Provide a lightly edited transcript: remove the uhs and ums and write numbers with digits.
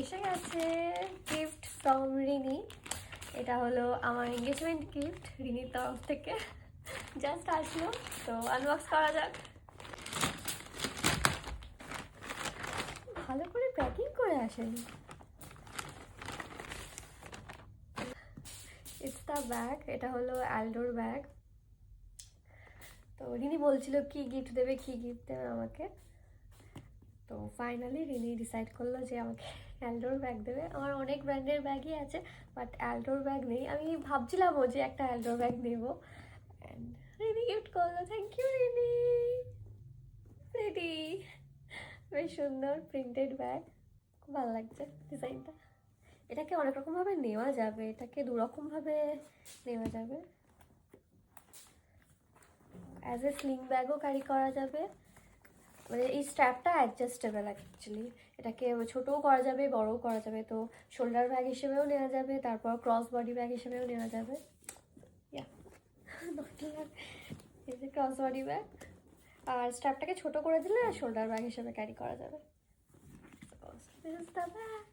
এসে গেছে gift from Rini. এটা হলো আমার এঙ্গেজমেন্ট গিফট রিনির তরফ থেকে, জাস্ট আসলো। তো আনবক্স করা যাক। ভালো করে প্যাকিং করে আসেনি। It's the bag. এটা হলো অ্যালডোর ব্যাগ। তো রিনি বলছিল কি গিফট দেবে আমাকে। তো ফাইনালি রিনি ডিসাইড করলো যে আমাকে অ্যালডোর ব্যাগ দেবে। আমার অনেক ব্র্যান্ডের ব্যাগই আছে, বাট অ্যালডোর ব্যাগ নেই। আমি ভাবছিলামও যে একটা অ্যালডোর ব্যাগ নেবো, অ্যান্ড রিনি গিফট করলো। Thank you Rini. রেডি, বেশ সুন্দর প্রিন্টেড ব্যাগ, খুব ভালো লাগছে ডিজাইনটা। এটাকে অনেক রকমভাবে নেওয়া যাবে, এটাকে দুরকমভাবে নেওয়া যাবে। অ্যাজ এ স্লিং ব্যাগও ক্যারি করা যাবে, মানে এই স্ট্র্যাপটা অ্যাডজাস্টেবল অ্যাকচুয়ালি। এটাকে ছোটও করা যাবে, বড়ও করা যাবে। তো শোল্ডার ব্যাগ হিসেবেও নেওয়া যাবে, তারপর ক্রস বডি ব্যাগ হিসেবেও নেওয়া যাবে। এই যে ক্রস বডি ব্যাগ, আর স্ট্র্যাপটাকে ছোট করে দিলে শোল্ডার ব্যাগ হিসেবে ক্যারি করা যাবে। This is the bag.